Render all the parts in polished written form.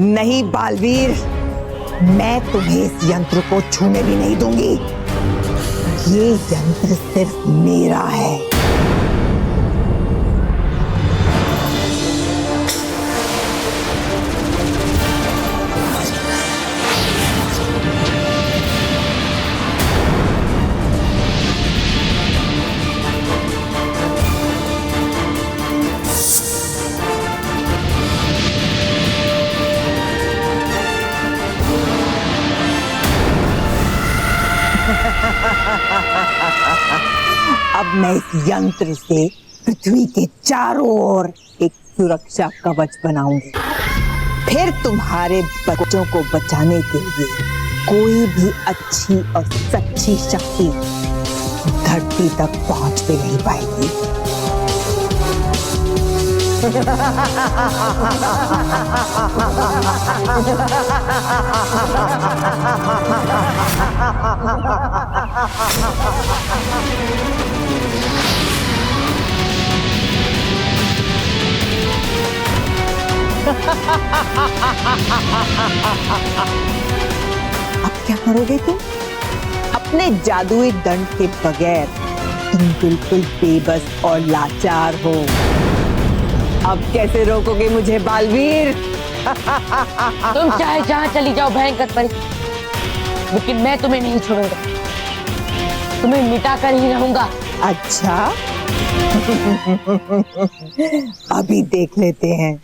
नहीं बालवीर, मैं तुम्हें इस यंत्र को छूने भी नहीं दूंगी। ये यंत्र सिर्फ मेरा है। अब मैं इस यंत्र से पृथ्वी के चारों ओर एक सुरक्षा कवच बनाऊंगी। फिर तुम्हारे बच्चों को बचाने के लिए कोई भी अच्छी और सच्ची शक्ति धरती तक पहुंच भी नहीं पाएगी। अब क्या करोगे तुम? अपने जादुई दंड के बगैर तुम बिल्कुल बेबस और लाचार हो। अब कैसे रोकोगे मुझे बालवीर? तुम चाहे जहां चली जाओ भयंकर परी, लेकिन मैं तुम्हें नहीं छोड़ूंगा। तुम्हें मिटाकर ही रहूंगा। अच्छा अभी देख लेते हैं।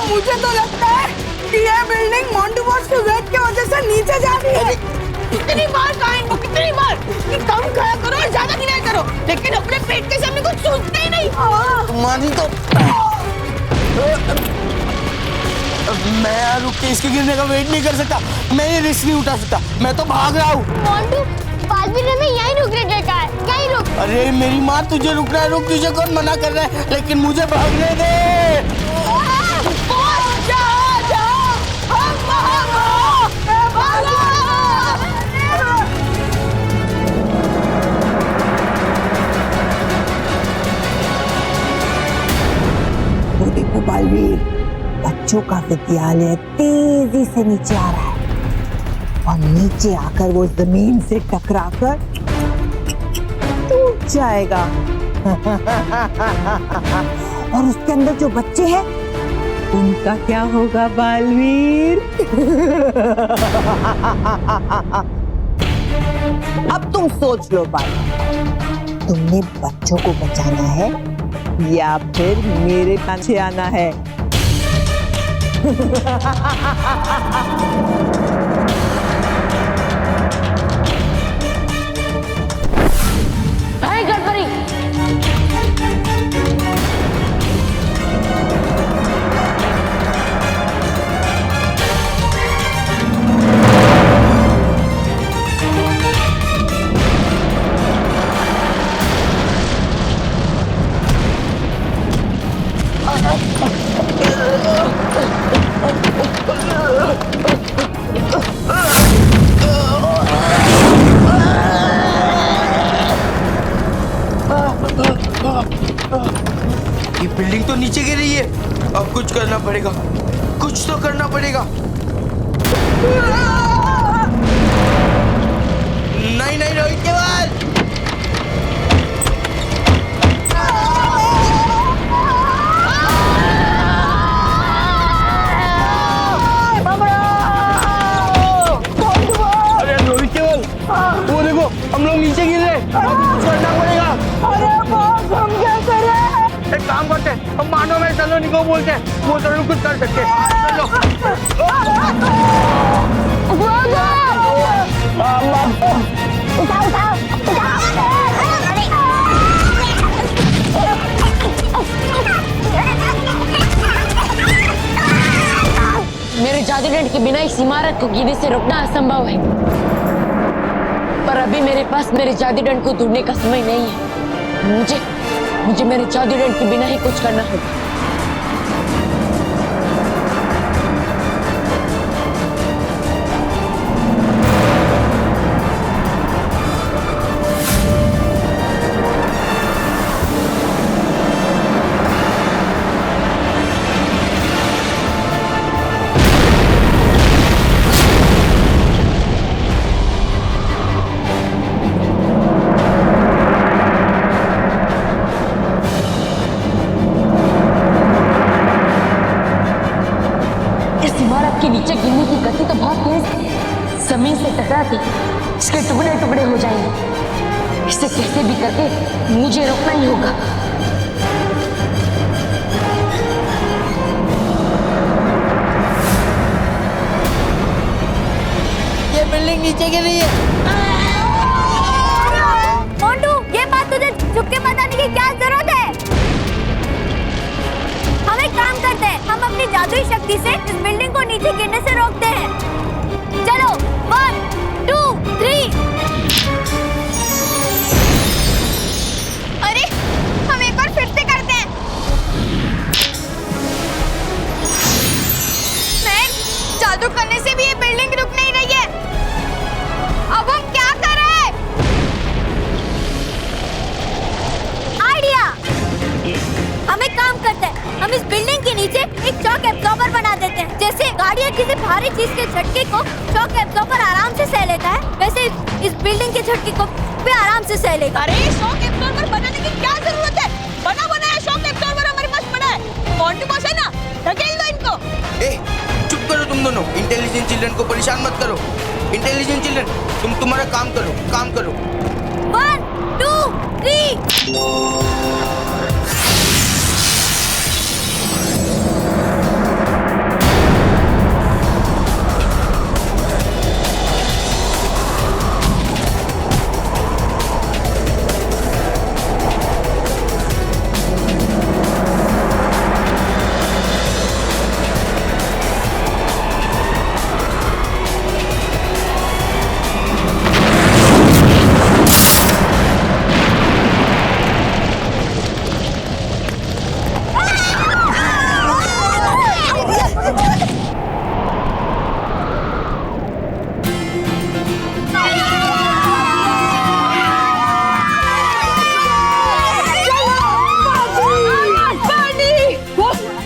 मुझे तो लगता है कि यह बिल्डिंग मोंटू बॉस के वेट की वजह से नीचे जा रही है। कितनी बार कहेंगे, कितनी बार कि कम खाया करो और ज्यादा गिराया करो, लेकिन अपने पेट के सामने कुछ सोचते ही नहीं। तुम्हारी तो मैं यहाँ रुक के इसके गिरने का वेट नहीं कर सकता। मैं ये रिस्क नहीं उठा सकता। मैं तो भाग रहा हूँ। मोंटू, बालवीर हमें यहीं रुकने देता है। यहीं रुक। अरे मेरी माँ, तुझे रुकना है रुक, तुझे कौन मना कर रहा है, लेकिन मुझे भागने दे। वो देखो बालवीर, बच्चों का विद्यालय तेजी से नीचे आ रहा है और नीचे आकर वो जमीन से टकराकर टूट जाएगा। और उसके अंदर जो बच्चे हैं उनका क्या होगा बालवीर? अब तुम सोच लो बालवीर, तुमने बच्चों को बचाना है या फिर मेरे पीछे आना है? भयंकर परी, ये बिल्डिंग तो नीचे गिर रही है। अब कुछ करना पड़ेगा, कुछ तो करना पड़ेगा। नहीं नहीं रोहित केवल, अरे रोहित केवल, वो देखो हम लोग नीचे गिर रहे। कुछ करना पड़ेगा। अरे बॉस, हम क्या करें? एक काम करते हैं, हम मानो में सलोनी को बोलते हैं, वो जरूर कुछ कर सकते हैं। के बिना इस इमारत को गिरने से रोकना असंभव है, पर अभी मेरे पास मेरे जादू डंड को ढूंढने का समय नहीं है। मुझे मेरे जादू डंड के बिना ही कुछ करना होगा। के नीचे गिरने की गति तो बहुत तेज है। जमीन से टकराती इसके टुकड़े टुकड़े हो जाएंगे। इसे कैसे भी करके मुझे रोकना ही होगा। ये बिल्डिंग नीचे गिर रही है। मोंटू, ये बात तुझे छुप के बताने की क्या जरूरत है? हम एक काम करते हैं, हम अपनी जादुई शक्ति से इस बिल्डिंग को नीचे गिरने से रोकते हैं। चलो 1 2 3। अरे हम एक बार फिर से करते हैं। मैं जादू करने से भी ये बिल्डिंग रुक नहीं रही है। अब हम क्या करें? आइडिया! हम एक काम करते हैं, हम इस बिल्डिंग के नीचे एक शॉक एब्जॉर्बर बना देते हैं। जैसे गाड़ी या किसी भारी चीज के झटके को शॉक एब्जॉर्बर आराम से सह लेता है, वैसे इस बिल्डिंग के झटके को भी आराम से सह लेगा। अरे शॉक एब्जॉर्बर बनाने की क्या जरूरत है? बना बनाया शॉक एब्जॉर्बर हमारे पास पड़ा है। मोंटू बॉस है ना, ढकेल दो इनको। चुप करो तुम दोनों। इंटेलिजेंट चिल्ड्रन को परेशान मत करो। इंटेलिजेंट चिल्ड्रन, तुम तुम्हारा काम करो। 1 2 3।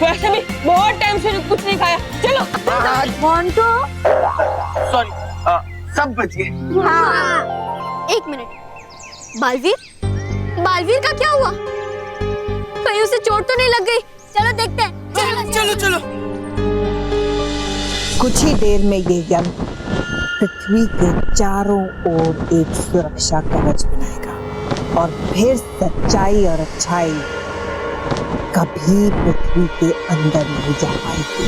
वैसे भी बहुत टाइम से कुछ नहीं खाया। चलो मोंटू, सॉरी, सब बच गए। हाँ। 1 मिनट। बालवीर का क्या हुआ? कहीं उसे चोट तो नहीं लग गई? चलो देखते हैं। चलो। कुछ ही देर में ये यंत्र पृथ्वी के चारों ओर एक सुरक्षा कवच बनाएगा और फिर सच्चाई और अच्छाई कभी पृथ्वी के अंदर नहीं जा पाएगी।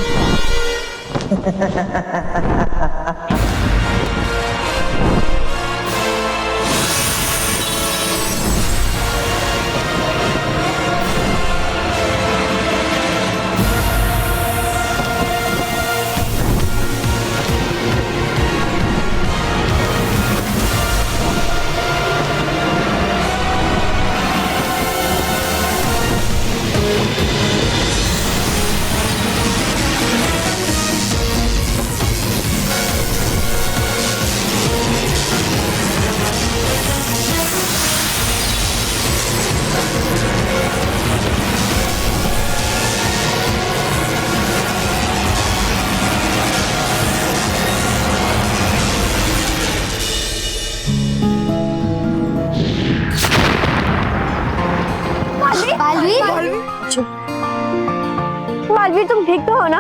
बालवीर, तुम ठीक तो हो ना?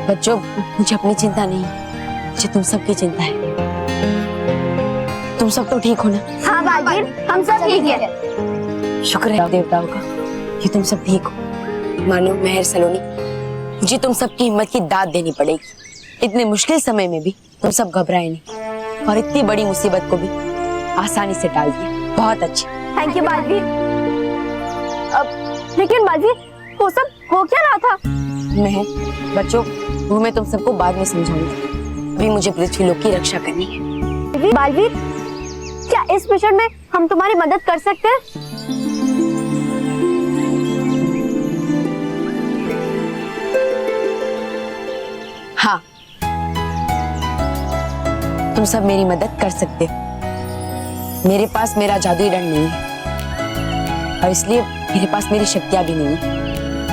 बच्चों, मुझे अपनी चिंता नहीं, मुझे तुम सबकी चिंता है। तुम सब तो ठीक हो ना? हाँ बालवीर, हम सब ठीक है। शुक्र है देवताओं का कि तुम सब ठीक हो। मानो मेहर सलोनी, मुझे तुम सबकी हिम्मत की दाद देनी पड़ेगी। इतने मुश्किल समय में भी तुम सब घबराए नहीं और इतनी बड़ी मुसीबत को भी आसानी से टाल दिया। बहुत अच्छे। Thank you Baalveer. लेकिन बालवीर, वो सब वो क्या रहा था? मैं बच्चों वो मैं तुम सबको बाद में समझाऊंगी। अभी मुझे पृथ्वी लोक की रक्षा करनी है। बालवीर, क्या इस मिशन में हम तुम्हारी मदद कर सकते हैं? हाँ, तुम सब मेरी मदद कर सकते हो। मेरे पास मेरा जादुई दंड नहीं है और इसलिए मेरे पास मेरी शक्तियां भी नहीं है।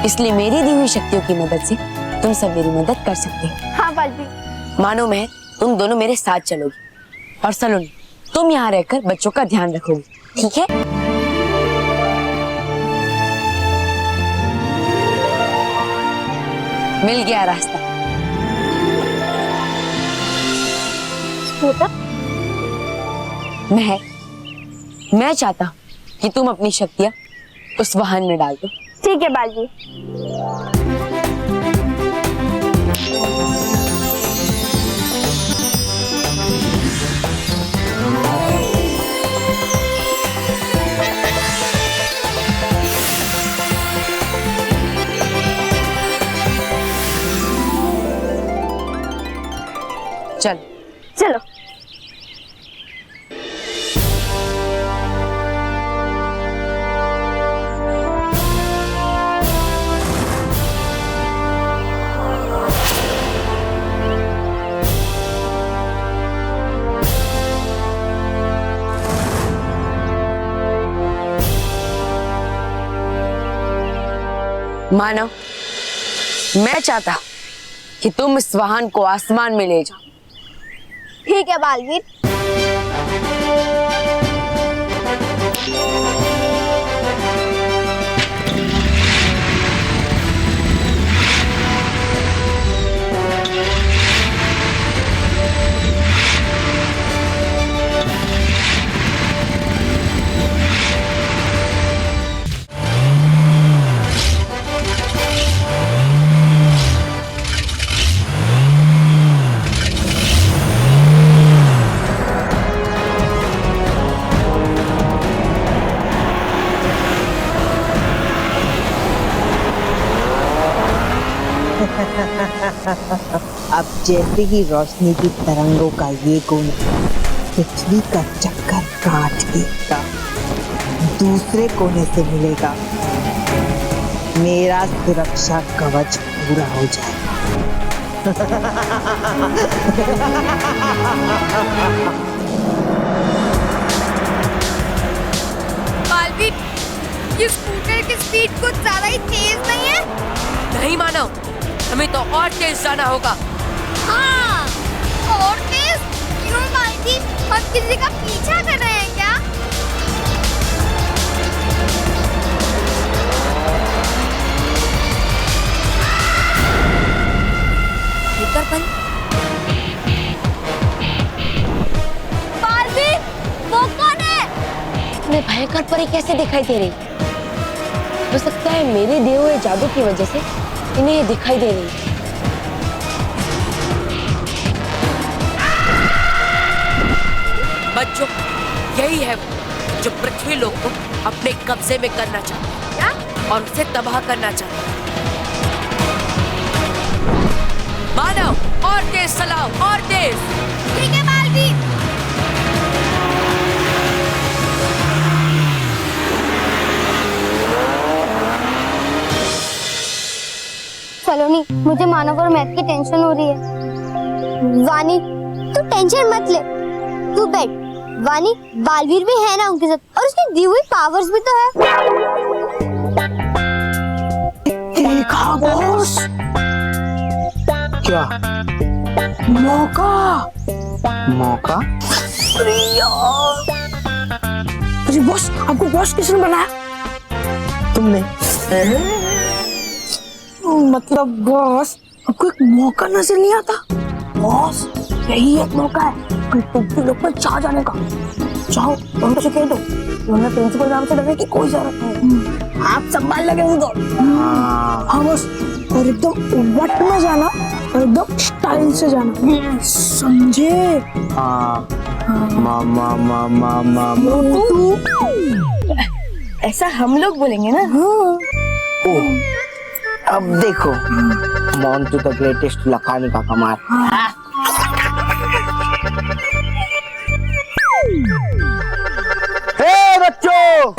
इसलिए मेरी दी हुई शक्तियों की मदद से तुम सब मेरी मदद कर सकते हो। हाँ बालवीर। मानो मैं तुम दोनों मेरे साथ चलोगी और सलोनी तुम यहाँ रहकर बच्चों का ध्यान रखोगी, ठीक है? मिल गया रास्ता। मैं चाहता हूँ कि तुम अपनी शक्तियाँ उस वाहन में डाल दो। ठीक है बालवीर। चल चलो। मानव, मैं चाहता कि तुम इस वाहन को आसमान में ले जाओ। ठीक है बालवीर। अब जैसे ही रोशनी की तरंगों का ये गुण पृथ्वी का चक्कर काट देगा, दूसरे कोने से मिलेगा, मेरा सुरक्षा कवच पूरा हो जाएगा। बालवीर, ये स्कूटर की स्पीड कुछ ज्यादा ही तेज नहीं है? नहीं मानव, हमें तो और तेज जाना होगा। हाँ, और तेज? क्यों बालवीर, हम किसी का पीछा कर रहे हैं क्या? बालवीर, वो कौन है? इतने भयंकर परी कैसे दिखाई दे रही? हो सकता है मेरे दिए हुए जादू की वजह से इन्हें ये दिखाई दे रही। बच्चों, यही है वो जो पृथ्वी लोक को अपने कब्जे में करना चाहता है और उसे तबाह करना चाहता है। मानव, और तेज चलाओ, और तेज। ठीक है बालवीर। सलोनी, मुझे मानव और मैथ की टेंशन हो रही है। वानी, तू टेंशन मत ले, तू बैठ। वानी, बालवीर भी है ना उनके साथ और उसकी दी हुई पावर्स भी तो है। देखा बॉस, क्या मौका। मौका? अरे बॉस, आपको बॉस किसने बनाया? तुमने? मतलब बॉस, आपको एक मौका नजर नहीं आता? बॉस, यही एक मौका है पृथ्वी लोक पर छा जाने का। चाहो तुम तो कह दो, वरना प्रिंसिपल मैम से डरने की कोई जरूरत नहीं। आप संभाल लगे उनको। हाँ बॉस, और एकदम वट में जाना और एकदम स्टाइल से जाना, समझे? हाँ। मामा मामा मामा। ऐसा हम लोग बोलेंगे ना? ओह, अब देखो मोंटू द ग्रेटेस्ट लखानी का कमाल। हे बच्चों,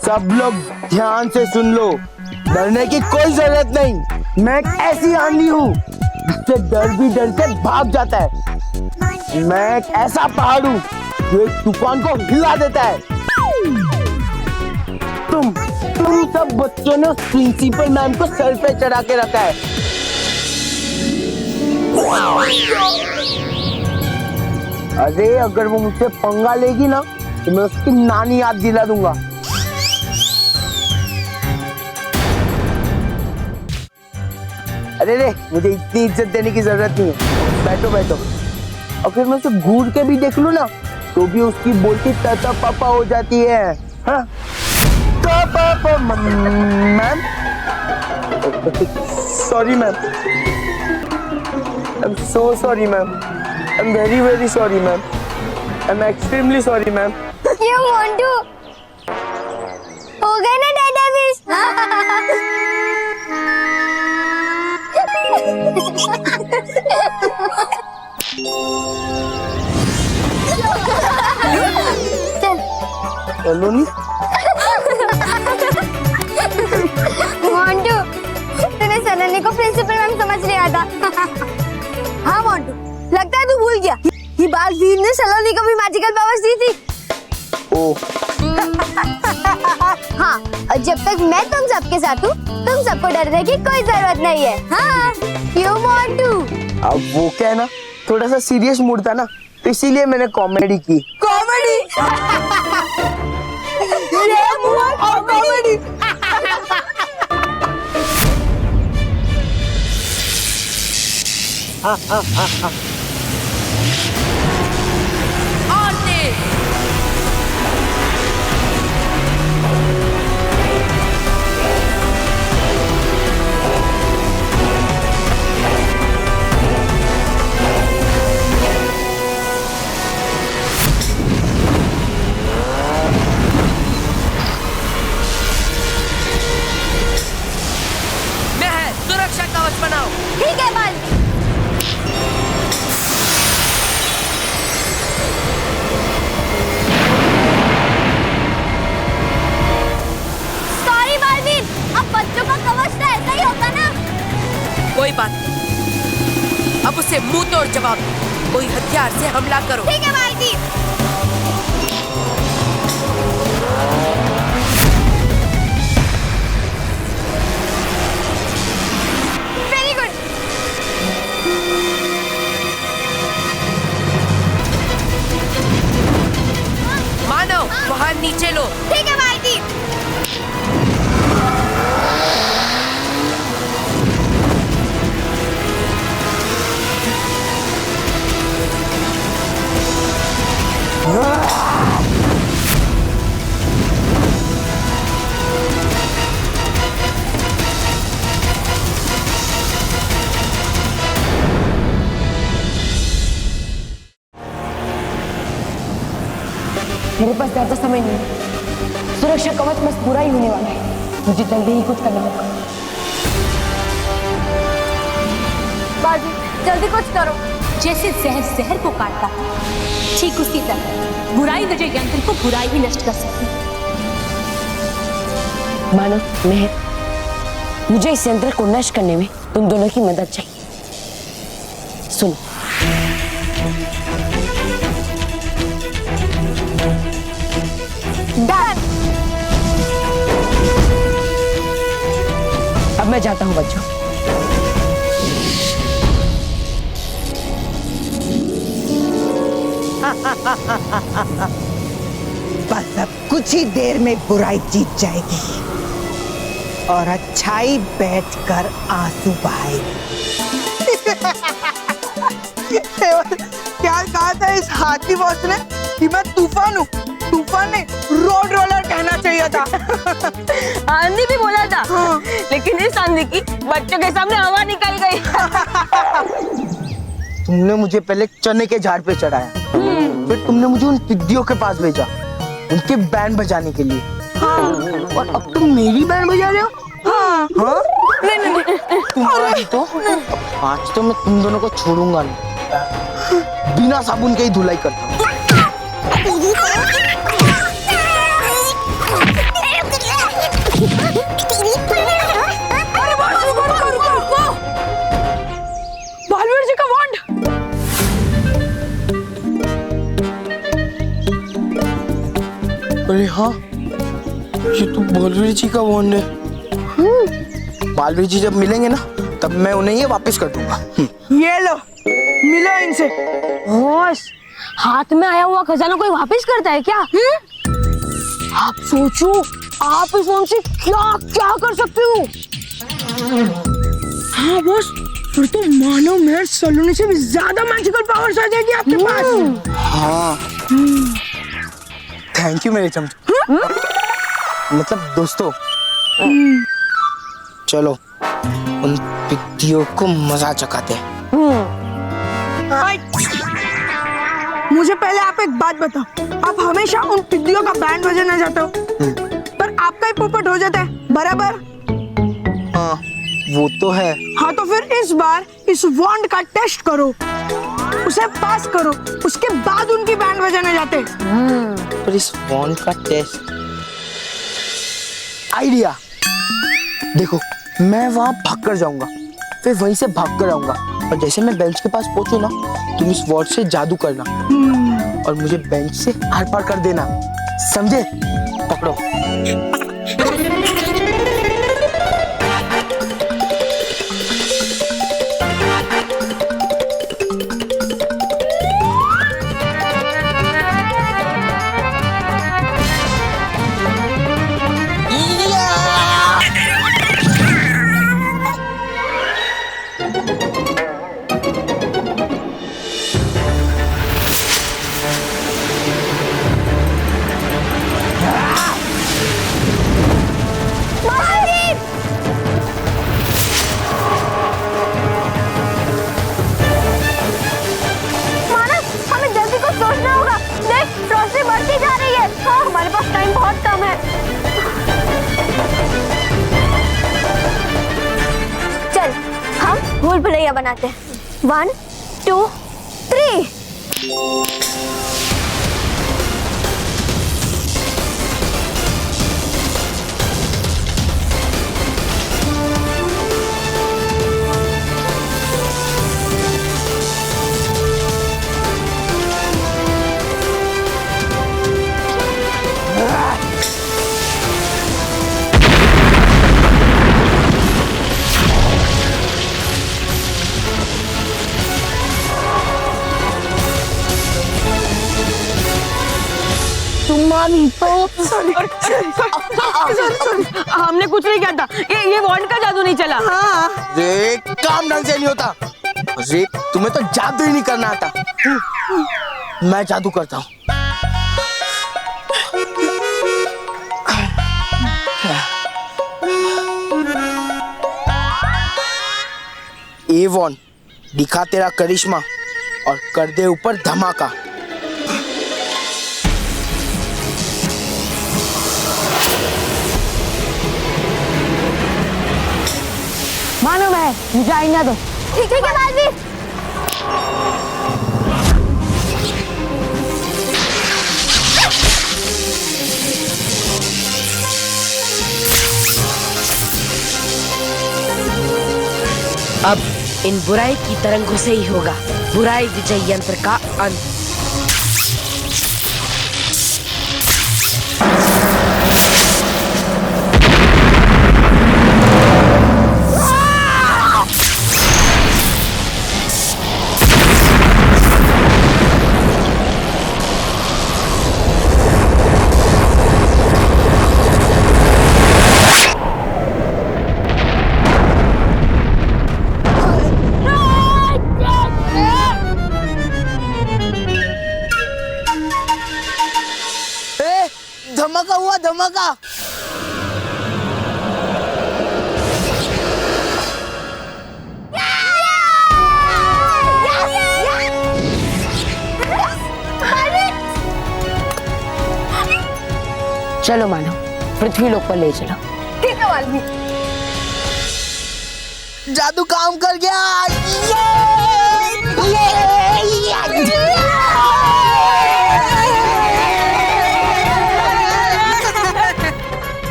सब लोग ध्यान से सुन लो, डरने की कोई जरूरत नहीं। मैं एक ऐसी आंधी हूँ जिससे डर भी डर के भाग जाता है। मैं एक ऐसा पहाड़ हूँ जो एक तूफान को हिला देता है। तुम सब बच्चों ने उस प्रिंसिपल मैम को सर पे चढ़ा के रखा है। अरे अगर वो मुझसे पंगा लेगी ना तो मैं उसकी नानी याद दिला दूंगा। अरे रे, मुझे इतनी इज्जत देने की जरूरत नहीं है। बैठो बैठो। अगर मैं उसे घूर के भी देख लूं ना तो भी उसकी बोलती ताता पापा हो जाती है। हाँ? Ma'am, sorry ma'am, I am so sorry ma'am, I am very very sorry ma'am, I am extremely sorry ma'am. क्यों मोंटू, हो गए ना डेटाबेस? चलो नहीं। मोंटू, तूने सलोनी को प्रिंसिपल मैम समझ लिया था। हाँ मोंटू, लगता है तू भूल गया कि बालवीर ने सलोनी को भी मैजिकल पावर्स दी थी। ओ। हाँ, और जब तक मैं तुम सबके साथ हूँ, तुम सबको डरने की कोई जरूरत नहीं है। हाँ, क्यों मोंटू? अब वो क्या है ना, थोड़ा सा सीरियस मूड था ना, तो इसीलिए मैंने कॉमेडी की। कॉमेडी? ये हुआ कॉमेडी? और तेज। महल, सुरक्षा कवच बनाओ। ठीक है बाल। सॉरी बालवीर, अब बच्चों का कवच तो ऐसा ही होगा ना? कोई बात नहीं, अब उसे मुंह तोड़ जवाब दो। कोई हथियार से हमला करो। ठीक है बालवीर। Very good. मानव, वहां नीचे लो। ठीक है बालवीर। मेरे पास ज्यादा समय नहीं है। सुरक्षा कवच बस पूरा ही होने वाला है। मुझे जल्दी ही कुछ करना होगा। बालवीर, जल्दी कुछ करो। जैसे जहर जहर को काटता है, ठीक उसी तरह बुराई वजह यंत्र को बुराई ही नष्ट कर सकती है। मानो, मेहर, मुझे इस यंत्र को नष्ट करने में तुम दोनों की मदद चाहिए। सुनो, डन। अब मैं जाता हूँ बच्चों। बस अब कुछ ही देर में बुराई जीत जाएगी और अच्छाई बैठकर आंसू बहाएगी। क्या कहा था इस हाथी बॉस ने कि मैं तूफान हूँ? तूफान नहीं, रोड रोलर कहना चाहिए था। आंधी भी बोला था। हाँ। लेकिन इस आंधी की बच्चों के सामने हवा निकल गई। तुमने मुझे पहले चने के झाड़ पे चढ़ाया, फिर तुमने मुझे उन टिड्डियों के पास भेजा उनके बैंड बजाने के लिए, और अब तुम मेरी बैंड बजा रहे हो? हाँ? तुम्हारी तो आज तो मैं तुम दोनों को छोड़ूंगा नहीं, बिना साबुन के ही धुलाई करता हूँ। बालवीर जी का वॉन्ड। अरे हाँ, ये तो बालवीर जी का वॉन्ड है। बालवीर जी जब मिलेंगे ना, तब मैं उन्हें ये वापस कर दूंगा। ये लो, मिलो इनसे। बॉस, हाथ में आया हुआ खजाना कोई वापस करता है क्या? आप सोचो, आप इस फोन से क्या क्या कर सकते हो? हाँ बॉस, फिर तो मानो महर सलोनी से भी ज्यादा मैजिकल पावर्स आ जाएगी आपके पास। हाँ, थैंक यू मेरे चमचे। मतलब दोस्तों, चलो उन पिट्टियों को मजा चखाते हैं। मुझे पहले आप एक बात बताओ, आप हमेशा उन पिद्दियों का बैंड बजाना चाहते हो, पर आपका ही पोपट हो जाता है, बराबर? हाँ, वो तो है। हाँ, तो फिर इस बार इस वॉन्ड का टेस्ट करो, उसे पास करो, उसके बाद उनकी बैंड बजाने जाते हैं। पर इस वॉन्ड का टेस्ट, आइडिया देखो, मैं वहां भाग कर जाऊंगा, फिर वहीं से भाग कर आऊंगा, और जैसे मैं बेंच के पास पहुंचू ना, तुम इस वॉर्ड से जादू करना और मुझे बेंच से आर पार कर देना, समझे? पकड़ो। भूल भुलैया बनाते हैं। 1 2 3। सॉरी, हमने कुछ नहीं किया था, ये वॉन्ड का जादू नहीं चला। हाँ। रे, काम ढंग से नहीं होता। रे, तुम्हें तो जादू ही नहीं करना आता। मैं जादू करता हूँ। ए वॉन्ड, दिखा तेरा करिश्मा और कर दे ऊपर धमाका। मालूम है, मुझे आईना दो। ठीक है बालवीर। अब इन बुराई की तरंगों से ही होगा बुराई विजय यंत्र का अंत। धमाका हुआ, धमाका। चलो मानो, पृथ्वी लोक पर ले चलो। ठीक है वाल्मीकि। जादू काम कर गया।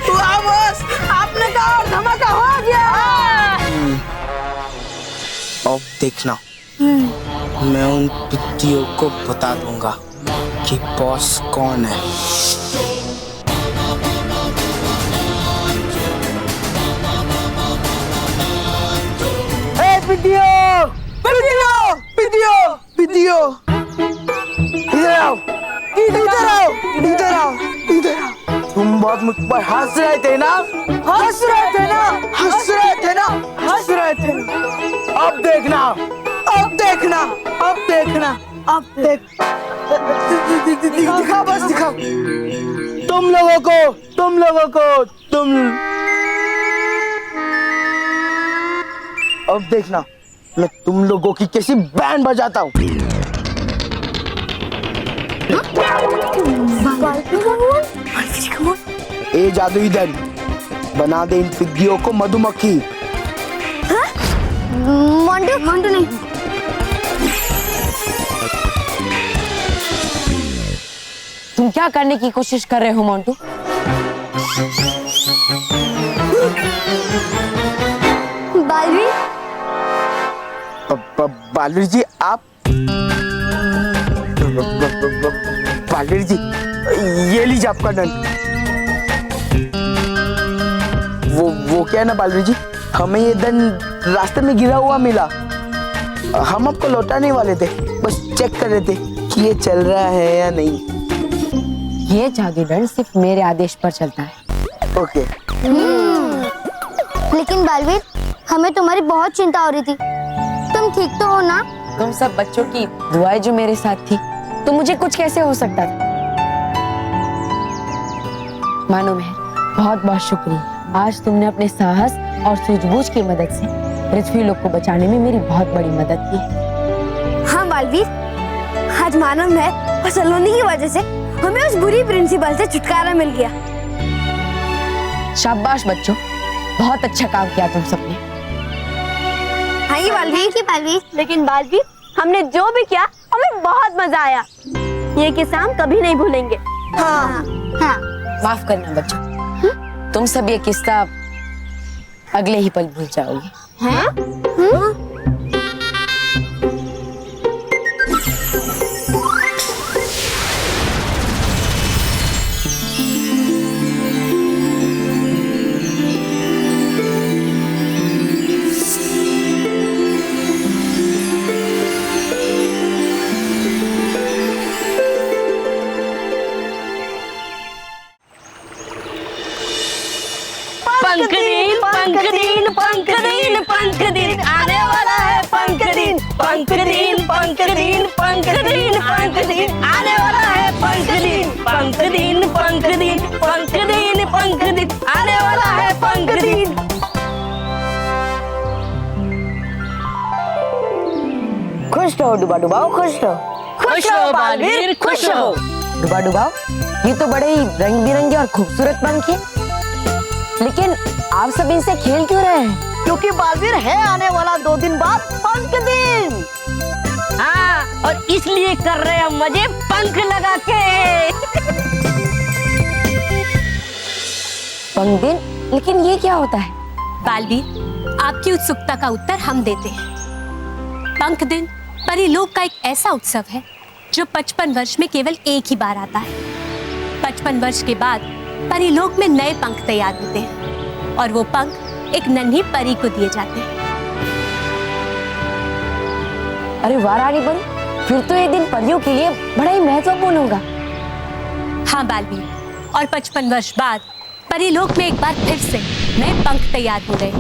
वाह बॉस, आपने कहा और धमाका हो गया। अब देखना, मैं उन पिट्टियों को बता दूंगा कि बॉस कौन है। पिट्टियों, पिट्टियों, पिट्टियों, पिट्टियों, इधर आओ, इधर आओ, इधर आओ, इधर आओ। तुम बहुत मुझ पर हंस रहे थे ना? हंस रहे थे ना? हंस रहे थे ना? हंस रहे थे ना? अब देखना, अब देखना, अब देखना, अब देख। दिखाओ बस, दिखाओ। तुम लोगों को, अब देखना, मैं तुम लोगों की कैसी बैंड बजाता हूँ। ए जादुई दल, बना दे इन पिग्गियों को मधुमक्खी। मोंटू मोंटू नहीं। तुम क्या करने की कोशिश कर रहे हो मोंटू? बालवीर, बालवीर जी, आप बालवीर जी, ये लीजिए आपका दंड। वो क्या है ना बालवीर जी, हमें ये दंड रास्ते में गिरा हुआ मिला। हम आपको लौटाने वाले थे, बस चेक कर रहे थे कि ये चल रहा है या नहीं। ये जादू दंड सिर्फ मेरे आदेश पर चलता है। ओके। लेकिन बालवीर, हमें तुम्हारी बहुत चिंता हो रही थी। तुम ठीक तो हो ना? तुम सब बच्चों की दुआएं जो मेरे साथ थी, तो मुझे कुछ कैसे हो सकता था। मानो मेहर, बहुत बहुत शुक्रिया। आज तुमने अपने साहस और सूझबूझ की मदद से पृथ्वी लोक को बचाने में मेरी बहुत बड़ी मदद की। हाँ बालवीर, आज मानव महल और सलोनी की वजह से हमें उस बुरी प्रिंसिपल से छुटकारा मिल गया। शाबाश बच्चों, बहुत अच्छा काम किया तुम सबने। हाँ ये बालवीर। लेकिन बालवीर, हमने जो भी किया हमें बहुत मजा आया। ये किस्सा हम कभी नहीं भूलेंगे। हाँ हाँ। माफ करना बच्चों, तुम सब ये किस्सा अगले ही पल भूल जाओगे। हैं? पंखदीन पंखदीन पंखदीन पंखदीन आने वाला है। पंखदीन पंखदीन पंखदीन पंखदीन पंखदीन आने वाला है। पंखदीन पंखदीन पंखदीन पंखदीन पंखदीन आने वाला है। पंखदीन। खुश रहो डुबा डुबाओ, खुश रहो। खुश रहो बालवीर, खुश रहो। डुबा डुबाओ, ये तो बड़े ही रंग बिरंगे और खूबसूरत पंख हैं। लेकिन आप सब इनसे खेल क्यों रहे हैं? क्योंकि बालवीर है आने वाला 2 दिन बाद पंखदीन। हाँ, और इसलिए कर रहे हैं मजे पंख लगा के। पंखदीन, लेकिन ये क्या होता है? बालवीर, आपकी उत्सुकता का उत्तर हम देते हैं। पंखदिन परिलोक का एक ऐसा उत्सव है जो 55 वर्ष में केवल एक ही बार आता है। 55 वर्ष के बाद परिलोक में नए पंख तैयार होते हैं और वो पंख एक नन्ही परी को दिए जाते हैं। अरे वाह रानी परी, फिर तो ये दिन परियों के लिए बड़ा ही महत्वपूर्ण होगा। हाँ बालवीर, और 55 वर्ष बाद परिलोक में एक बार फिर से नए पंख तैयार हो गए।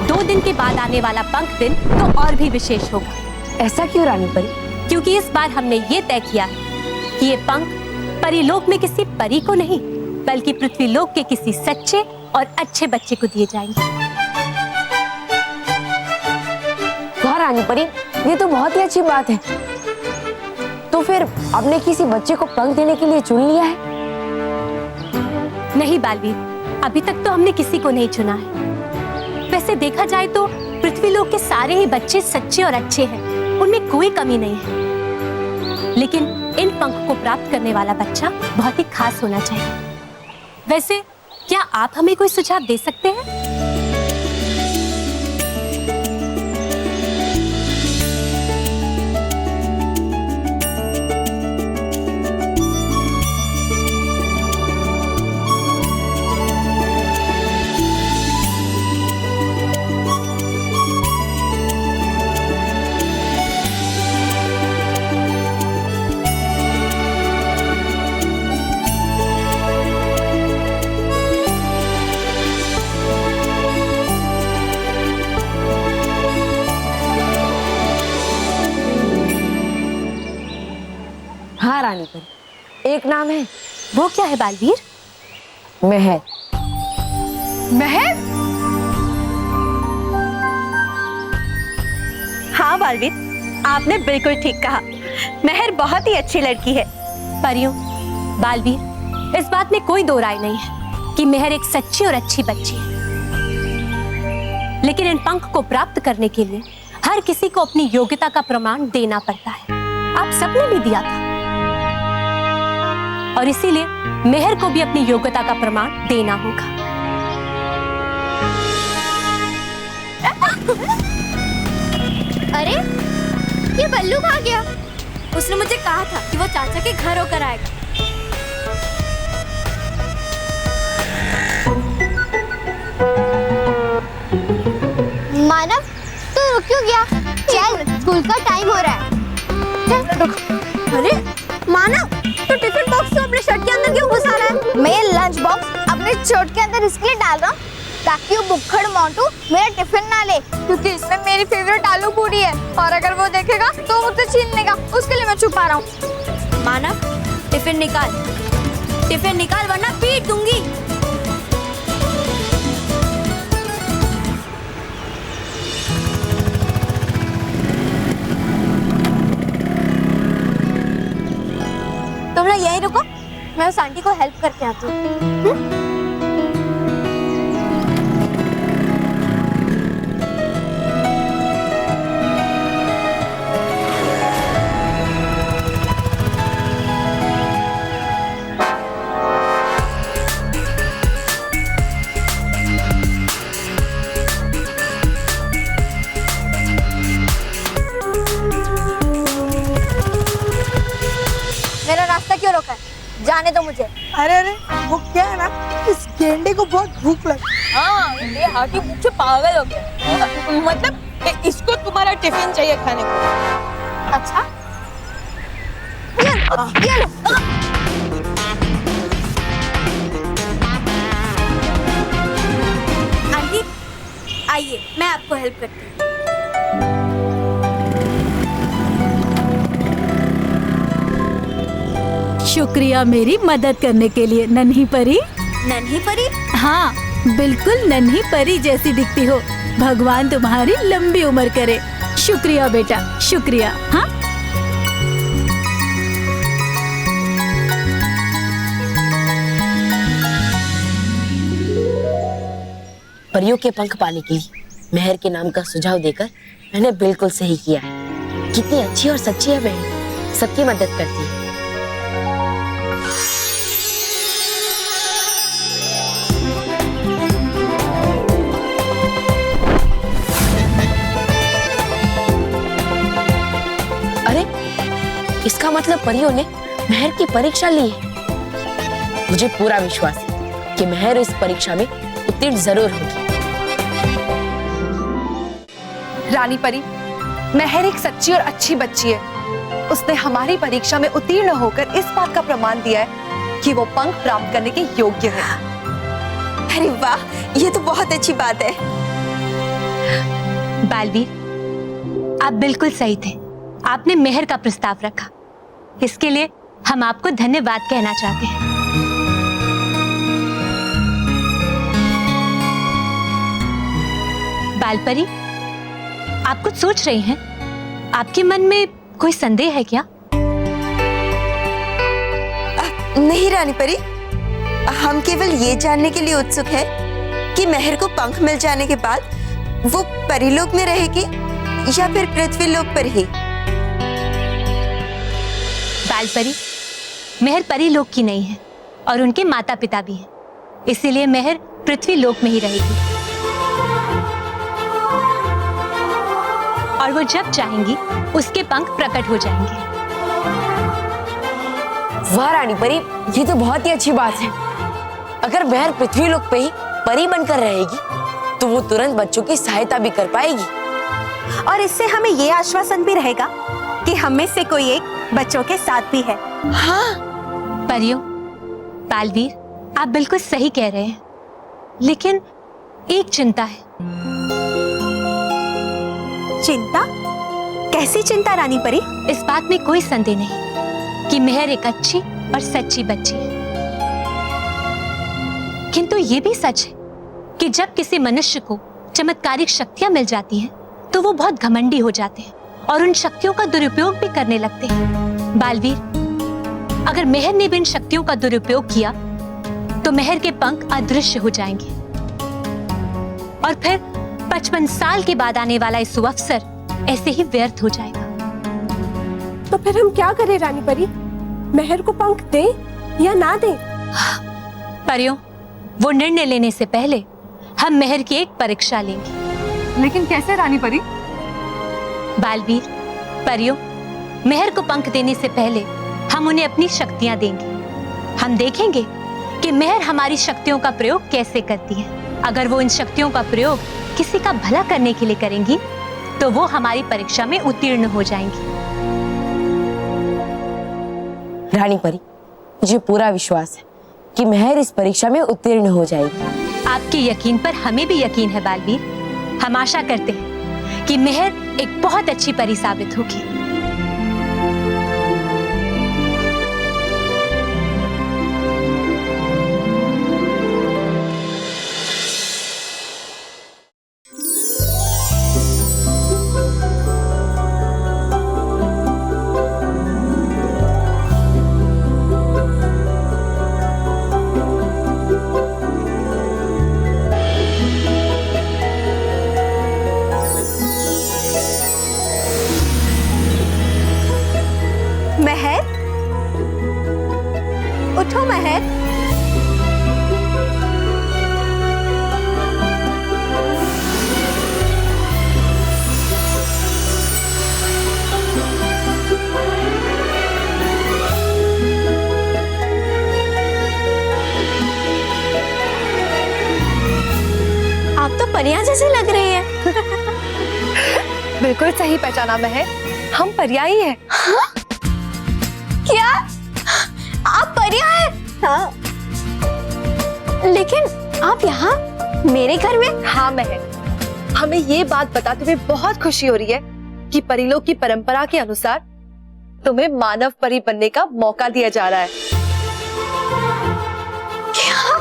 दो दिन के बाद आने वाला पंख दिन तो और भी विशेष होगा। ऐसा क्यों रानी परी? क्योंकि इस बार हमने ये तय किया है कि ये पंख परिलोक में किसी परी को नहीं, बल्कि पृथ्वीलोक के किसी सच्चे और अच्छे बच्चे को दिए जाएंगे। वाह रानी परी, ये तो बहुत ही अच्छी बात है। तो फिर आपने किसी बच्चे को पंख देने के लिए चुन लिया है? नहीं बालवीर, अभी तक तो हमने किसी को नहीं चुना है। वैसे देखा जाए तो पृथ्वीलोक के सारे ही बच्चे सच्चे और अच्छे हैं, उनमें कोई कमी नहीं है। लेकिन इन पंख को प्राप्त करने वाला बच्चा बहुत ही खास होना चाहिए। वैसे क्या आप हमें कोई सुझाव दे सकते हैं? हाँ रानी परी, एक नाम है। वो क्या है बालवीर? महर। महर? हाँ बालवीर, आपने बिल्कुल ठीक कहा। महर बहुत ही अच्छी लड़की है। परियों, बालवीर, इस बात में कोई दो राय नहीं है कि महर एक सच्ची और अच्छी बच्ची है। लेकिन इन पंख को प्राप्त करने के लिए हर किसी को अपनी योग्यता का प्रमाण देना पड़ता है। आप सबने भी दिया था और इसीलिए महर को भी अपनी योग्यता का प्रमाण देना होगा। अरे ये बल्लू कहाँ गया? उसने मुझे कहा था कि वो चाचा के घर होकर आएगा। मानव, तू रुक क्यों गया? चल, स्कूल का टाइम हो रहा है। चल। अरे मानव, तो टिफिन बॉक्स तो अपने शर्ट के अंदर क्यों घुसा रहा है? मैं ये लंच बॉक्स अपने शर्ट के अंदर इसलिए डाल रहा हूँ ताकि वो बुक्खड़ मोंटू मेरा टिफिन ना ले, क्योंकि इसमें मेरी फेवरेट आलू पूरी है और अगर वो देखेगा तो मुझसे छीन लेगा। उसके लिए मैं छुपा रहा हूँ। मानव, टिफिन निकाल वरना पीट दूंगी। तुम लोग यहीं रुको, मैं उस आंटी को हेल्प करके आती हूँ। मेरा रास्ता क्यों रोका है? जाने दो मुझे। अरे अरे, वो क्या है ना, इस गेंडे को बहुत भूख लगी। हाँ, ये हाथी भूख से पागल हो गया। मतलब इसको तुम्हारा टिफिन चाहिए खाने को। अच्छा, ये लो। आंटी, आइए, मैं आपको हेल्प करती हूँ। शुक्रिया मेरी मदद करने के लिए नन्ही परी। नन्ही परी? हाँ, बिल्कुल नन्ही परी जैसी दिखती हो। भगवान तुम्हारी लंबी उम्र करे। शुक्रिया बेटा, शुक्रिया। हाँ, परियों के पंख पाने के लिए महर के नाम का सुझाव देकर मैंने बिल्कुल सही किया है। कितनी अच्छी और सच्ची है महर, सबकी मदद करती है। अरे, इसका मतलब परियों ने महर की परीक्षा ली है। मुझे पूरा विश्वास है कि महर इस परीक्षा में उत्तीर्ण जरूर होगी। रानी परी, महर एक सच्ची और अच्छी बच्ची है। उसने हमारी परीक्षा में उत्तीर्ण होकर इस बात का प्रमाण दिया है कि वो पंख प्राप्त करने के योग्य है। अरे वाह, ये तो बहुत अच्छी बात है। बालवीर, आप बिल्कुल सही थे। आपने महर का प्रस्ताव रखा, इसके लिए हम आपको धन्यवाद कहना चाहते हैं। बालपरी, आप कुछ सोच रही हैं? आपके मन में कोई संदेह है क्या? नहीं रानी परी, हम केवल ये जानने के लिए उत्सुक हैं कि मेहर को पंख मिल जाने के बाद वो परीलोक में रहेगी या फिर पृथ्वीलोक पर ही। बालपरी, मेहर परीलोक की नहीं है और उनके माता पिता भी हैं, इसीलिए मेहर पृथ्वीलोक में ही रहेगी। और वो जब चाहेंगी उसके पंख प्रकट हो जाएंगे। वाह रानी परी, ये तो बहुत ही अच्छी बात है। अगर मेहर पृथ्वीलोक पे ही परी बनकर रहेगी तो वो तुरंत बच्चों की सहायता भी कर पाएगी। और इससे हमें ये आश्वासन भी रहेगा कि हम में से कोई एक बच्चों के साथ भी है। हाँ परियों, बालवीर, आप बिल्कुल सही कह रहे हैं, लेकिन एक चिंता है। चिंता? कैसी चिंता रानी परी? इस बात में कोई संदेह नहीं कि मेहर एक अच्छी और सच्ची बच्ची है, किंतु ये भी सच है कि जब किसी मनुष्य को चमत्कारिक शक्तियां मिल जाती हैं, तो वो बहुत घमंडी हो जाते हैं और उन शक्तियों का दुरुपयोग भी करने लगते हैं। बालवीर, अगर मेहर ने भी इन शक्तियों का दुरुपयोग किया तो मेहर के पंख अदृश्य हो जाएंगे और फिर 55 साल के बाद आने वाला इस अवसर ऐसे ही व्यर्थ हो जाएगा। तो फिर हम क्या करें रानी परी? मेहर को पंख दें या ना दें? परियों, वो निर्णय लेने से पहले हम मेहर की एक परीक्षा लेंगे। लेकिन कैसे रानी परी? बालवीर, परियों, मेहर को पंख देने से पहले हम उन्हें अपनी शक्तियां देंगे। हम देखेंगे कि मेहर हमारी शक्तियों का प्रयोग कैसे करती है। अगर वो इन शक्तियों का प्रयोग किसी का भला करने के लिए करेंगी तो वो हमारी परीक्षा में उत्तीर्ण हो जाएंगी। रानी परी, मुझे पूरा विश्वास है कि मेहर इस परीक्षा में उत्तीर्ण हो जाएगी। आपके यकीन पर हमें भी यकीन है बालवीर। हम आशा करते हैं कि मेहर एक बहुत अच्छी परी साबित होगी। महर, उठो महर। आप तो परियां जैसे लग रही है। बिल्कुल सही पहचाना महर, हम परियां ही हैं। क्या आप परियां हैं? हाँ। लेकिन आप यहाँ मेरे घर में? हाँ महर, हमें ये बात बताते हुए बहुत खुशी हो रही है कि परीलोक की परंपरा के अनुसार तुम्हें मानव परी बनने का मौका दिया जा रहा है। क्या?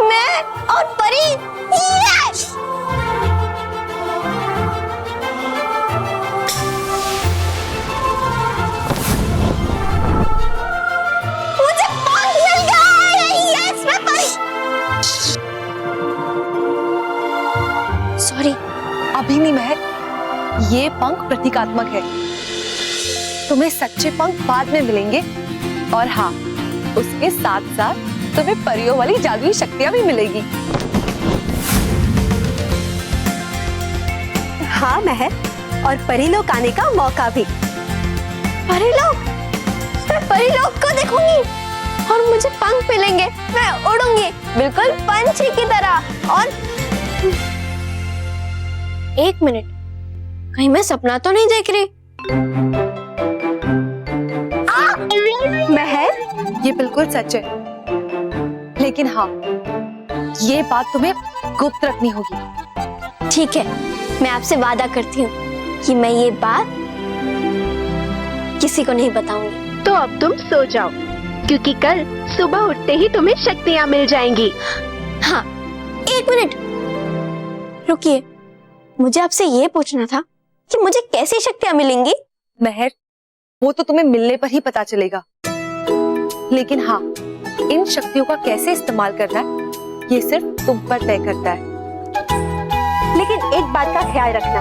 मैं और परी? यस! मुझे पंख मिल गया! यस, मैं परी! सॉरी। अभी नहीं महर, ये पंख प्रतीकात्मक है। तुम्हें सच्चे पंख बाद में मिलेंगे और हाँ, उसके साथ साथ तुम्हें परियों वाली जादुई शक्तियां भी मिलेगी। हाँ महर, और परीलोक आने का मौका भी। परीलोक? मैं परीलोक को देखूंगी और मुझे पंख मिलेंगे। मैं उड़ूंगी बिल्कुल पंछी की तरह। और एक मिनट, कहीं मैं सपना तो नहीं देख रही? महर, ये बिल्कुल सच है, लेकिन हाँ, ये बात तुम्हें गुप्त रखनी होगी। ठीक है, मैं आपसे वादा करती हूँ कि मैं ये बात किसी को नहीं बताऊंगी। तो अब तुम सो जाओ, क्योंकि कल सुबह उठते ही तुम्हें शक्तियाँ मिल जाएंगी। हाँ, एक मिनट रुकिए, मुझे आपसे ये पूछना था कि मुझे कैसी शक्तियाँ मिलेंगी? महर, वो तो तुम्हें मिलने पर ही पता चलेगा। लेकिन हाँ, इन शक्तियों का कैसे इस्तेमाल करना है ये सिर्फ तुम पर तय करता है। लेकिन एक बात का ख्याल रखना,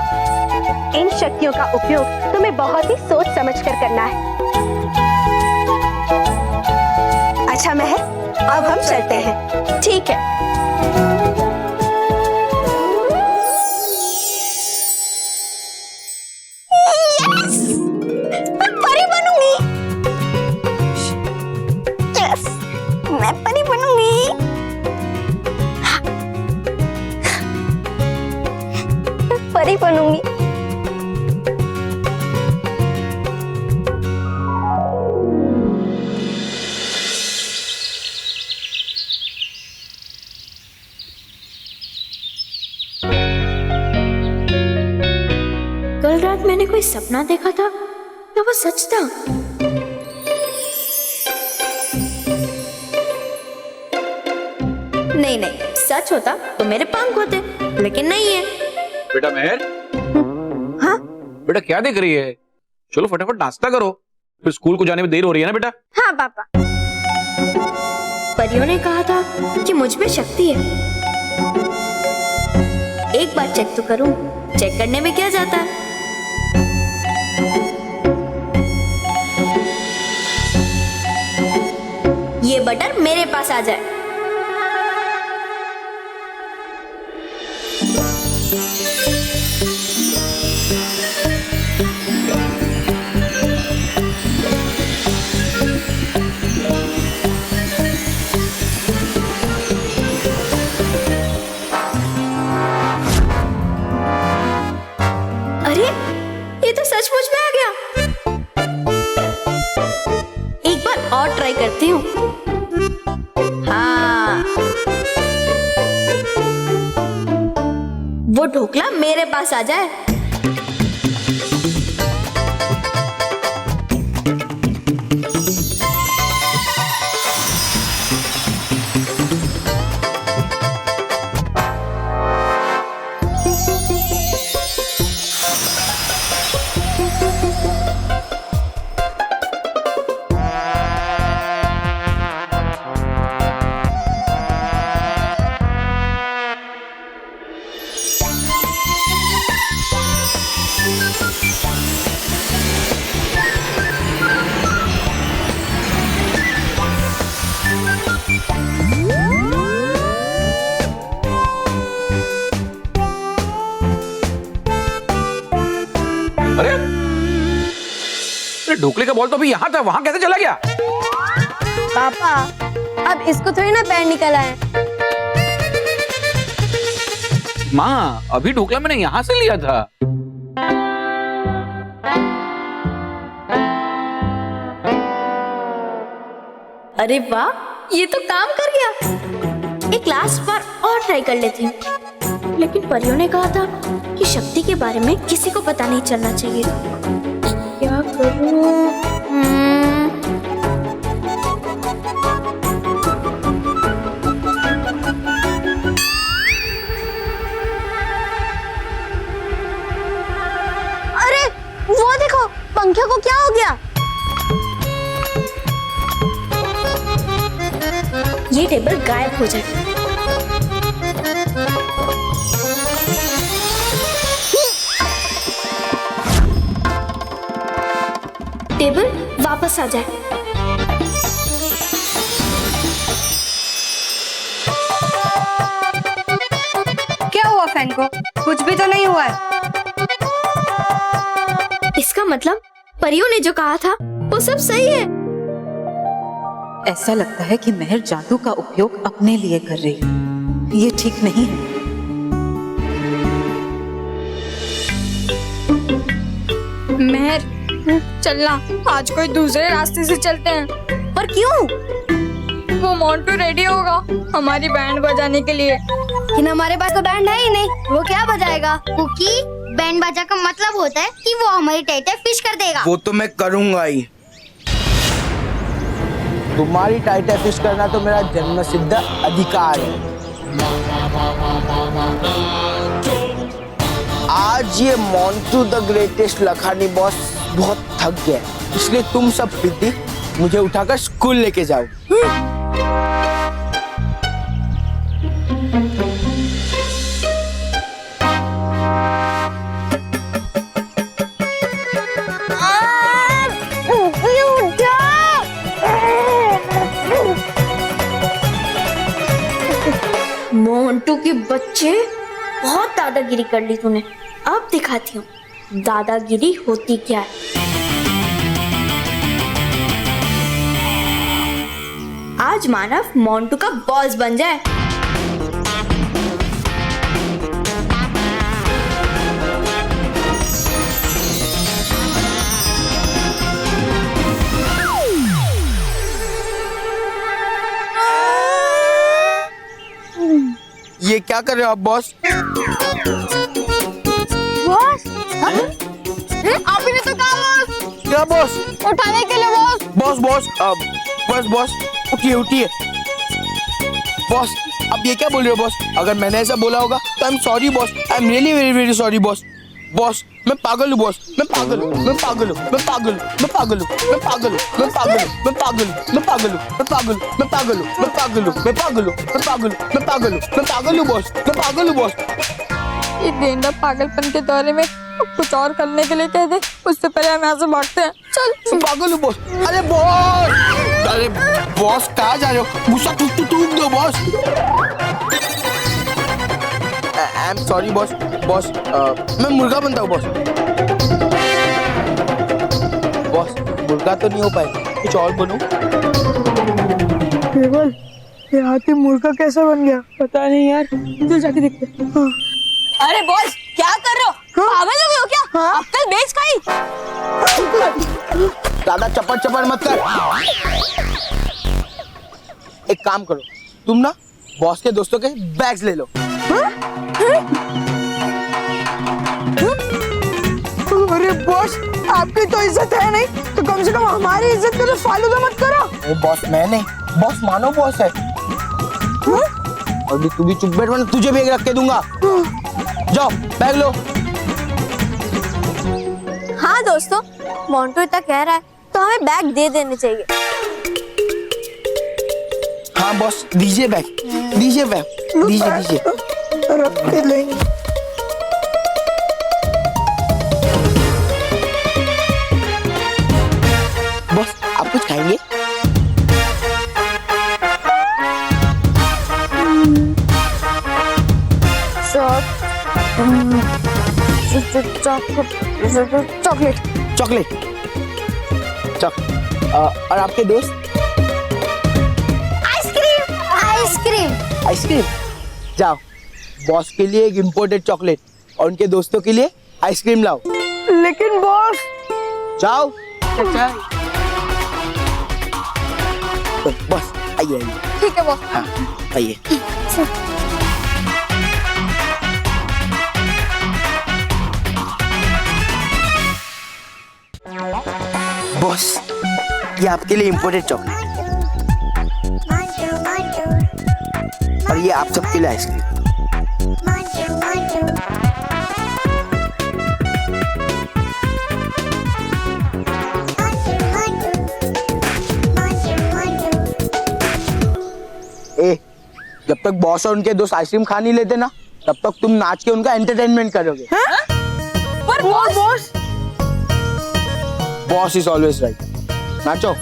इन शक्तियों का उपयोग तुम्हें बहुत ही सोच समझ कर करना है। अच्छा महर, अब हम चलते हैं। ठीक है। मैं परी बनूंगी। यस, मैं परी बनूंगी। मैं परी बनूंगी। कल रात मैंने कोई सपना देखा था, क्या वो सच था? नहीं नहीं, सच होता तो मेरे पंख होते, लेकिन नहीं है। बेटा मेहर, हाँ बेटा क्या देख रही है? चलो फटाफट नाश्ता करो, फिर स्कूल को जाने में देर हो रही है ना बेटा। हाँ पापा, परियों ने कहा था कि मुझ में शक्ति है। एक बार चेक तो करूं, चेक करने में क्या जाता है। ये बटन मेरे पास आ जाए। अरे ये तो सचमुच में आ गया। एक बार और ट्राई करती हूँ। हाँ, वो ढोकला मेरे पास आ जाए। अरे ढोकले का बॉल तो अभी यहाँ था, वहां कैसे चला गया? पापा, अब इसको थोड़ी ना पैर निकल आए। माँ, अभी ढोकला मैंने यहाँ से लिया था। अरे वाह, ये तो काम कर गया। एक लास्ट बार और ट्राई कर लेती हूँ। लेकिन परियों ने कहा था कि शक्ति के बारे में किसी को पता नहीं चलना चाहिए। क्या करूँ? अरे वो देखो, पंखे को क्या हो गया? ये टेबल गायब हो जाए। टेबल वापस आ जाए। क्या हुआ फैन को? कुछ भी तो नहीं हुआ है। इसका मतलब परियों ने जो कहा था वो सब सही है। ऐसा लगता है कि मेहर जादू का उपयोग अपने लिए कर रही है। ये ठीक नहीं है। मेहर, चलना, आज कोई दूसरे रास्ते से चलते हैं। पर क्यों? वो मोंटू रेडी होगा हमारी बैंड बजाने के लिए। लेकिन हमारे पास तो बैंड है ही नहीं, वो क्या बजाएगा? कुकी, बैंड बाजा का मतलब होता है कि वो हमारी टाइटें फिश कर देगा। वो तो मैं करूंगा ही। तुम्हारी टाइटें फिश करना तो मेरा जन्मसिद्ध अधिकार है। आज ये Montu the greatest Lakhani boss बहुत थक गया, इसलिए तुम सब प्रीति मुझे उठाकर स्कूल लेके जाओ। मोंटू के बच्चे, बहुत दादागिरी कर ली तूने। अब दिखाती हूँ दादागिरी होती क्या है। आज मानव मोंटू का बॉस बन जाए। ये क्या कर रहे हो आप बॉस? बॉस? आप ही ने तो कहा बॉस। क्या बॉस? उठाने के लिए boss. Boss boss boss boss उठिए उठिए। बॉस अब ये क्या बोल रहे हो बॉस? अगर मैंने ऐसा बोला होगा तो I am sorry boss. I am really very very sorry boss. Boss मैं पागल हूँ बॉस। मैं पागल हूँ, मैं पागल हूँ, मैं पागल हूँ, मैं पागल हूँ, मैं पागल हूँ, मैं पागल हूँ, मैं पागल हूँ, मैं पागल हूँ, मैं पागल हूँ, मैं पागल हूँ, मैं पागल हूँ, मैं पागल हूँ, मैं पागल हूँ, मैं पागल हूँ, मैं पागल हूँ बॉस। मैं पागल हूँ बॉस। ये गेंडा पागलपन के दौरे में कुछ और करने के लिए कह दे, उससे पहले हम यहाँ से भागते हैं। चल। मैं पागल हूँ बॉस। अरे बॉस, अरे बॉस कहाँ जा रहे हो? गुस्सा थूक दो boss. I am sorry boss. Boss मैं मुर्गा बनता हूँ बॉस। बॉस मुर्गा तो नहीं हो पाए, कुछ और बनूं? केवल ये हाथी मुर्गा कैसे बन गया पता नहीं यार। चल जाके देखते हैं। हाँ। अरे बॉस क्या कर रहे हो? पागल हो गए हो क्या? हाँ? अक्कल बेच खाई? ज्यादा चपड़ चपड़ मत कर। एक काम करो, तुम ना बॉस के दोस्तों के बैग्स ले लो। अरे बॉस आपकी तो इज्जत है नहीं तो कम से कम हमारी इज्जत को तो फालूदा मत करो। ओ बॉस मैं नहीं, बॉस मानो बॉस है। अभी तू भी चुप बैठ वरना तुझे बैग रख के दूंगा। जाओ बैग लो। हाँ दोस्तों, मोंटू इतना कह रहा है तो हमें बैग दे देने चाहिए। हाँ बॉस दीजिए बैग, दीजिए बैग, दीजिए दीजिए। रख के लेंगे। बॉस आप कुछ खाएंगे? चॉकलेट। चॉकलेट और आपके दोस्त? आइसक्रीम। आइसक्रीम। आइसक्रीम। जाओ बॉस के लिए एक इम्पोर्टेड चॉकलेट और उनके दोस्तों के लिए आइसक्रीम लाओ। लेकिन बॉस। जाओ। बॉस आइए आइए। ठीक है बॉस। हाँ आइए। बॉस ये आपके लिए इम्पोर्टेड चॉकलेट और ये आप सबके लिए आइसक्रीम। ए जब तक बॉस और उनके दोस्त आइसक्रीम खा नहीं लेते ना तब तक तुम नाच के उनका एंटरटेनमेंट करोगे। पर boss boss is always right. नाचो।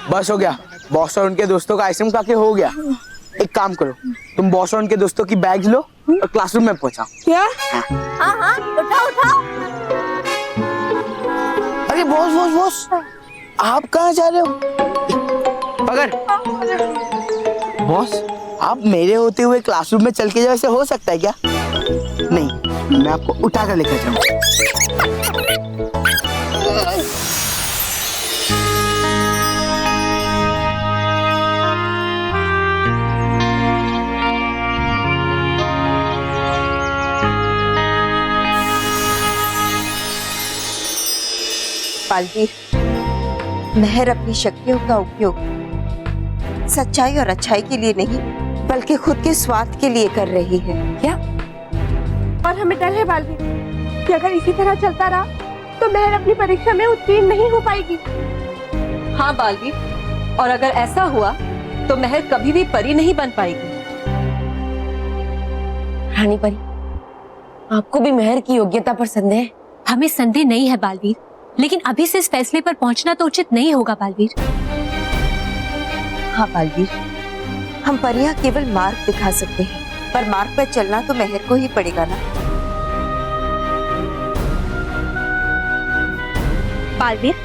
बस हो गया। बॉस और उनके दोस्तों का आइसक्रीम खा के हो गया। एक काम करो, तुम बॉस और उनके दोस्तों की बैग लो और क्लासरूम में पहुंचाओ। क्या? हाँ हाँ, उठाओ उठाओ। अरे बॉस बॉस बॉस, आप कहाँ जा रहे हो? पकड़। बॉस, आप मेरे होते हुए क्लासरूम में चल के जाओ, ऐसे हो सकता है क्या? नहीं, मैं आपको उठा कर लेकर जाऊंगा। बालवीर, महर अपनी शक्तियों का उपयोग सच्चाई और अच्छाई के लिए नहीं बल्कि खुद के स्वार्थ के लिए कर रही है। क्या? और हमें डर है बालवीर कि अगर इसी तरह चलता रहा तो महर अपनी परीक्षा में उत्तीर्ण नहीं हो पाएगी। हाँ बालवीर, और अगर ऐसा हुआ तो महर कभी भी परी नहीं बन पाएगी। रानी परी, आपको भी महर की योग्यता पर संदेह है? हमें संदेह नहीं है बालवीर, लेकिन अभी से इस फैसले पर पहुंचना तो उचित नहीं होगा बालवीर। हाँ बालवीर, हम परियां केवल मार्ग दिखा सकते हैं, पर मार्ग पर चलना तो महर को ही पड़ेगा ना। बालवीर,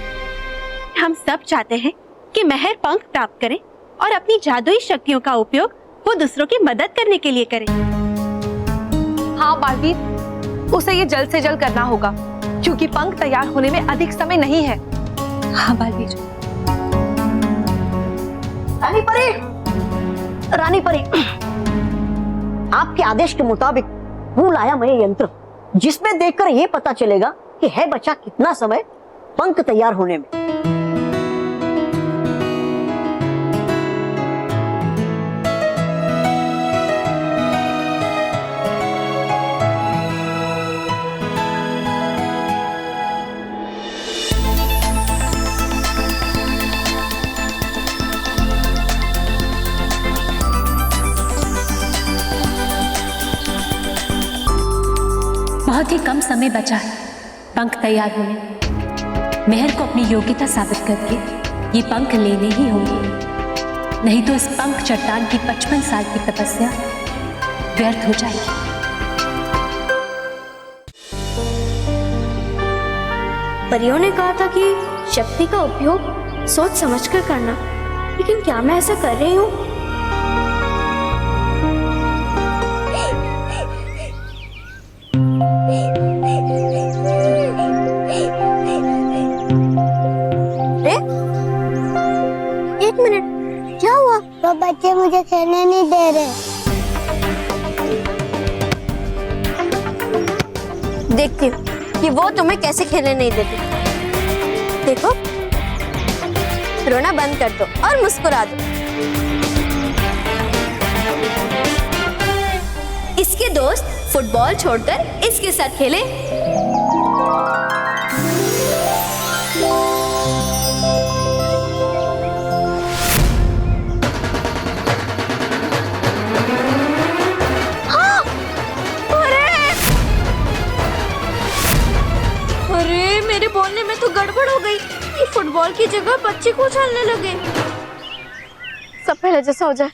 हम सब चाहते हैं कि महर पंख प्राप्त करे और अपनी जादुई शक्तियों का उपयोग वो दूसरों की मदद करने के लिए करे। हाँ बालवीर, उसे ये जल्द से जल्द करना होगा क्योंकि पंख तैयार होने में अधिक समय नहीं है। हाँ बालवीर। रानी परी, आपके आदेश के मुताबिक वो लाया मैं ये यंत्र, जिसमें देखकर ये पता चलेगा कि है बचा कितना समय पंख तैयार होने में। बहुत ही कम समय बचा है पंख तैयार होने। महर को अपनी योग्यता साबित करके ये पंख लेने ही होंगे, नहीं तो इस पंख चट्टान की 55 साल की तपस्या व्यर्थ हो जाएगी। परियों ने कहा था कि शक्ति का उपयोग सोच समझकर करना, लेकिन क्या मैं ऐसा कर रही हूँ? एक मिनट, क्या हुआ? वो बच्चे मुझे खेलने नहीं दे रहे। देखती हूँ कि वो तुम्हें कैसे खेलने नहीं देते। देखो, रोना बंद कर दो और मुस्कुरा दो। इसके दोस्त फुटबॉल छोड़कर इसके साथ खेले। हाँ! अरे मेरे बोलने में तो गड़बड़ हो गई। ये फुटबॉल की जगह बच्चे को उछलने लगे। सब पहले जैसा हो जाए।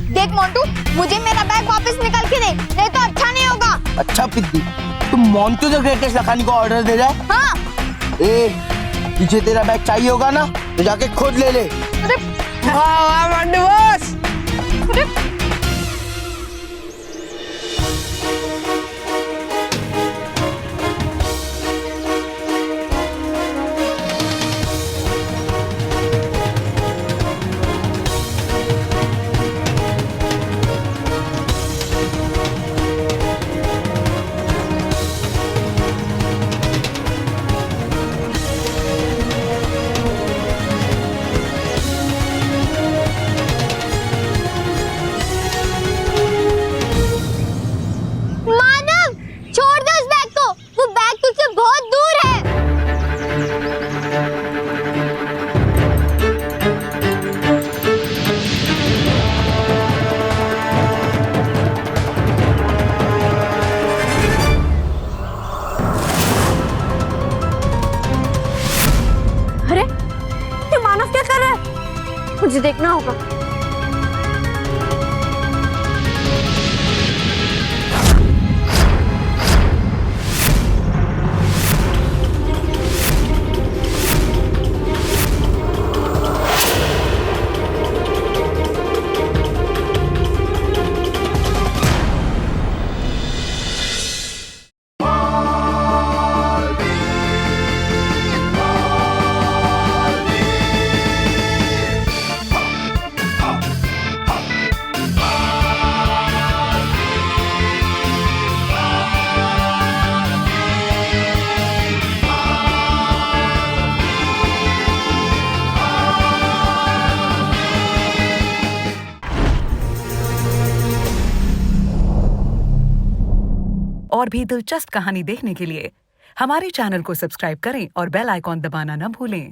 देख मोंटू, मुझे मेरा बैग वापस निकाल के दे, नहीं तो अच्छा नहीं होगा। अच्छा पिद्दी, तुम मोंटू को ग्रेटेस्ट लखानी को ऑर्डर दे रहा है? हाँ। तुझे तेरा बैग चाहिए होगा ना, तो जाके खुद ले ले। वाह मोंटू बॉस। मुझे देखना होगा। और भी दिलचस्प कहानी देखने के लिए हमारे चैनल को सब्सक्राइब करें और बेल आइकॉन दबाना न भूलें।